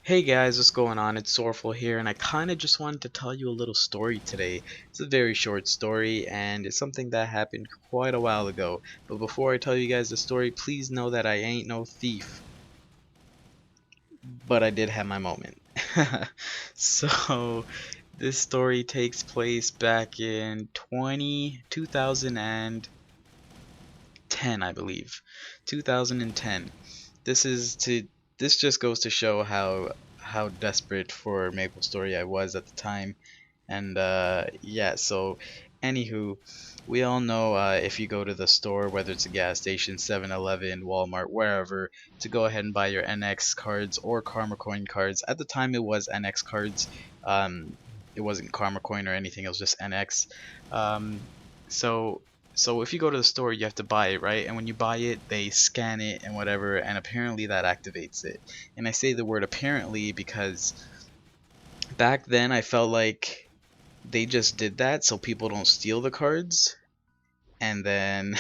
Hey guys, what's going on? It's Sorrowfan here, and I kind of just wanted to tell you a little story today. It's a very short story, and it's something that happened quite a while ago. But before I tell you guys the story, please know that I ain't no thief, but I did have my moment. So, this story takes place back in 2010, I believe. 2010. This is to this just goes to show how desperate for MapleStory I was at the time. And yeah, so anywho, we all know if you go to the store, whether it's a gas station, 7-Eleven, Walmart, wherever, to go ahead and buy your NX cards or Karma Coin cards. At the time, it was NX cards. Um, it wasn't Karma Coin or anything. It was just NX. Um, so so if you go to the store, you have to buy it, right? And when you buy it, they scan it and whatever, and apparently that activates it. And I say the word apparently because back then I felt like they just did that so people don't steal the cards, and then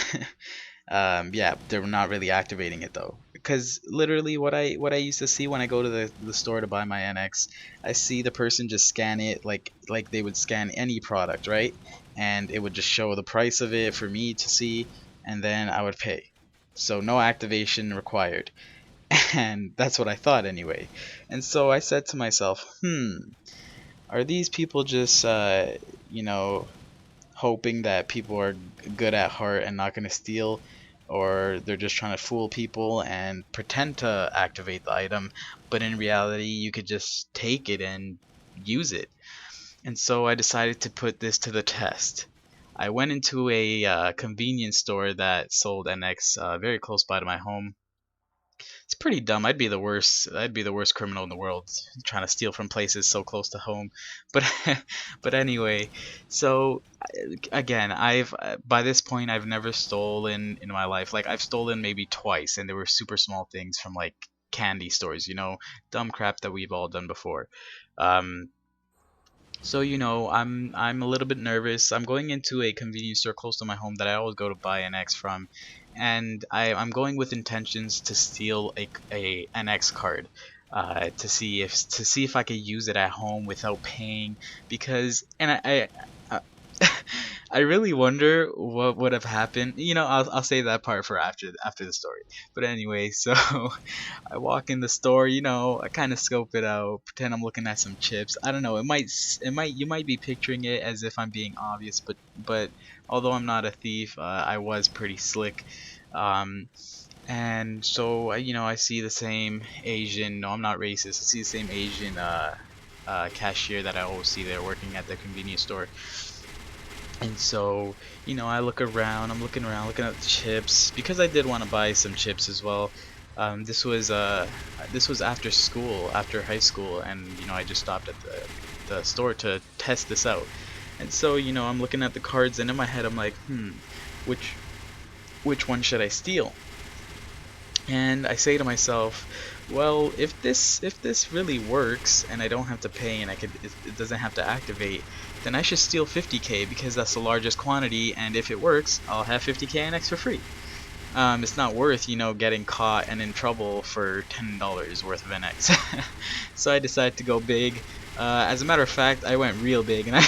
yeah, they're not really activating it though, because literally what I used to see when I go to the store to buy my NX, I see the person just scan it like they would scan any product, right? And it would just show the price of it for me to see, and then I would pay, so no activation required. And that's what I thought anyway. And so I said to myself, are these people just you know hoping that people are good at heart and not going to steal, or they're just trying to fool people and pretend to activate the item, but in reality you could just take it and use it. And so I decided to put this to the test. I went into a convenience store that sold NX very close by to my home. It's pretty dumb. I'd be the worst criminal in the world trying to steal from places so close to home. But but anyway, so again, I've by this point I've never stolen in my life. Like I've stolen maybe twice, and they were super small things from like candy stores, dumb crap that we've all done before. Um, so I'm a little bit nervous. I'm going into a convenience store close to my home that I always go to buy an X from, and I'm going with intentions to steal a an X card, to see if I could use it at home without paying, because I I really wonder what would have happened. I'll say that part for after the story. But anyway, so I walk in the store, I kind of scope it out, pretend I'm looking at some chips. I don't know. You might be picturing it as if I'm being obvious, but although I'm not a thief, I was pretty slick. Um, and so I see the same Asian. No, I'm not racist. I see the same Asian cashier that I always see there working at the convenience store. And so, I look around, I'm looking around, looking at the chips, because I did want to buy some chips as well. This was after school, after high school, and I just stopped at the store to test this out. And so, I'm looking at the cards, and in my head I'm like, which which one should I steal? And I say to myself, well, if this really works and I don't have to pay, and it doesn't have to activate, then I should steal 50k, because that's the largest quantity, and if it works, I'll have 50k NX for free. It's not worth, getting caught and in trouble for $10 worth of NX. So I decided to go big. As a matter of fact, I went real big, and I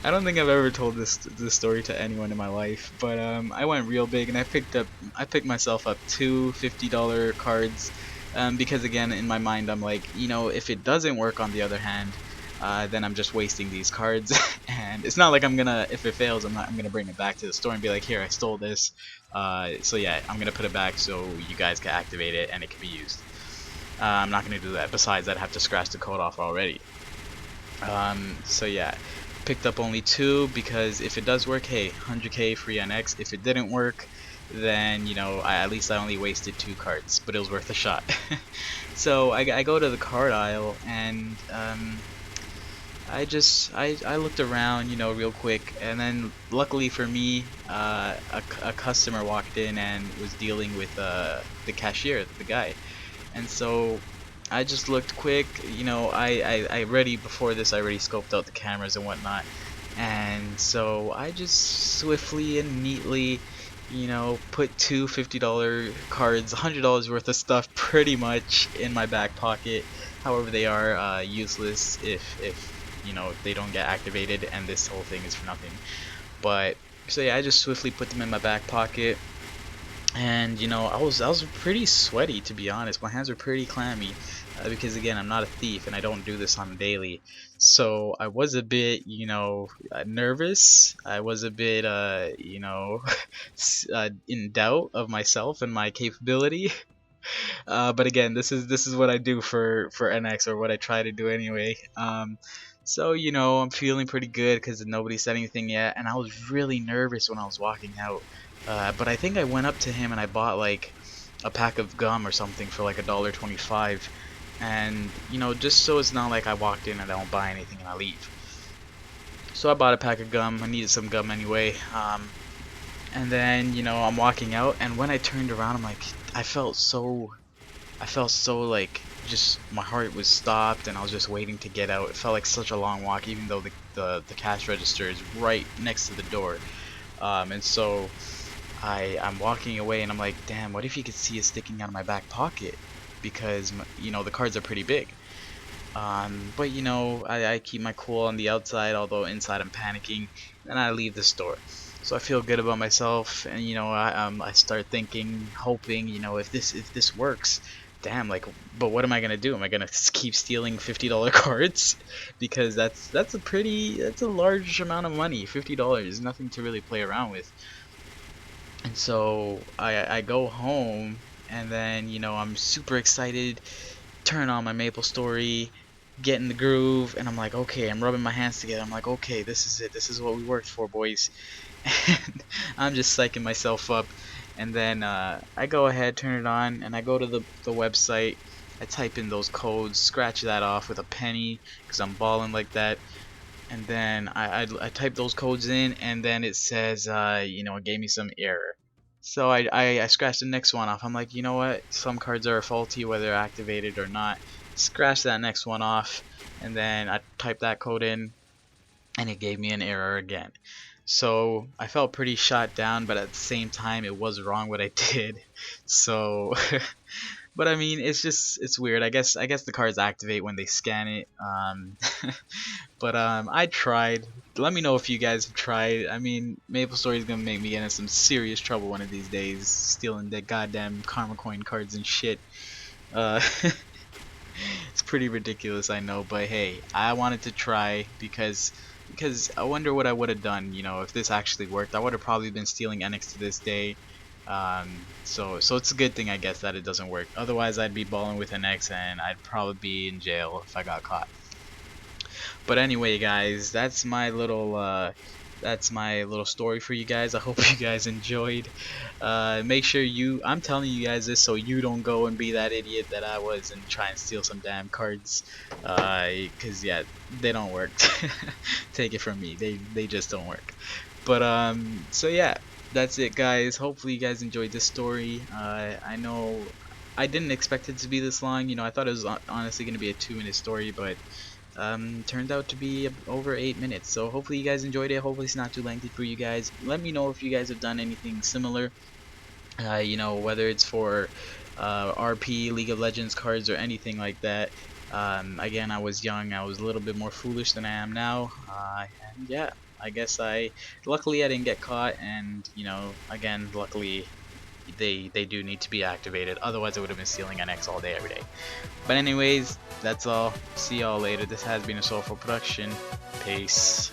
I don't think I've ever told this story to anyone in my life, but I went real big, and I picked myself up two $50 cards, because again, in my mind I'm like, if it doesn't work on the other hand, then I'm just wasting these cards. And it's not like if it fails, I'm gonna bring it back to the store and be like, here, I stole this, so yeah, I'm gonna put it back so you guys can activate it and it can be used. I'm not gonna do that. Besides, I'd have to scratch the code off already. So yeah, picked up only two, because if it does work, hey, 100k free NX. If it didn't work, then at least I only wasted two cards, but it was worth a shot. So I go to the card aisle, and I looked around, real quick, and then luckily for me, a customer walked in and was dealing with the cashier, the guy. And so I just looked quick, I already, before this, I already scoped out the cameras and whatnot. And so I just swiftly and neatly, you know, put two $50 cards, $100 worth of stuff pretty much in my back pocket. However, they are useless if you know they don't get activated, and this whole thing is for nothing. But so yeah, I just swiftly put them in my back pocket. And you know, I was pretty sweaty, to be honest. My hands were pretty clammy because again, I'm not a thief and I don't do this on a daily. So I was a bit, you know, nervous. I was a bit, you know, in doubt of myself and my capability. But again, this is what I do for NX, or what I try to do anyway. So you know, I'm feeling pretty good because nobody said anything yet, and I was really nervous when I was walking out. But I think I went up to him and I bought like a pack of gum or something for like $1.25, and you know, just so it's not like I walked in and I don't buy anything and I leave. So I bought a pack of gum. I needed some gum anyway. And then you know, I'm walking out, and when I turned around, I'm like, I felt so like, just my heart was stopped and I was just waiting to get out. It felt like such a long walk, even though the cash register is right next to the door. And so I'm walking away and I'm like, damn, what if you could see it sticking out of my back pocket? Because you know, the cards are pretty big. But you know, I keep my cool on the outside, although inside I'm panicking, and I leave the store. So I feel good about myself, and you know, I start thinking, hoping, you know, if this works, damn, like, but what am I gonna do? Am I gonna keep stealing $50 cards? Because that's a large amount of money. $50 is nothing to really play around with. And so I go home, and then you know, I'm super excited, turn on my MapleStory, get in the groove, and I'm like, okay, I'm rubbing my hands together. I'm like, okay, this is it. This is what we worked for, boys. And I'm just psyching myself up. And then I go ahead, turn it on, and I go to the website. I type in those codes, scratch that off with a penny, because I'm balling like that. And then I type those codes in, and then it says, you know, it gave me some error. So I scratched the next one off. I'm like, you know what? Some cards are faulty, whether activated or not. Scratch that next one off, and then I typed that code in, and it gave me an error again. So I felt pretty shot down, but at the same time, it was wrong what I did. So but I mean, it's weird. I guess the cards activate when they scan it. But I tried. Let me know if you guys have tried. I mean, MapleStory is gonna make me get in some serious trouble one of these days, stealing the goddamn Karma Coin cards and shit. Uh, it's pretty ridiculous, I know, but hey, I wanted to try because I wonder what I would have done, you know, if this actually worked. I would have probably been stealing NX to this day. So it's a good thing, I guess, that it doesn't work. Otherwise, I'd be balling with NX and I'd probably be in jail if I got caught. But anyway, guys, that's my little story for you guys. I hope you guys enjoyed. Make sure I'm telling you guys this so you don't go and be that idiot that I was and try and steal some damn cards. Cause yeah, they don't work. Take it from me, they just don't work. But so yeah, that's it, guys. Hopefully you guys enjoyed this story. I know I didn't expect it to be this long. You know, I thought it was honestly gonna be a 2-minute story, but turned out to be over 8 minutes. So hopefully you guys enjoyed it. Hopefully it's not too lengthy for you guys. Let me know if you guys have done anything similar. You know, whether it's for RP, League of Legends cards, or anything like that. Again, I was young. I was a little bit more foolish than I am now. And yeah, I guess luckily I didn't get caught. And you know, again, luckily they do need to be activated. Otherwise, I would have been stealing NX all day, every day. But anyways, that's all. See y'all later. This has been a Sorrowfan production. Peace.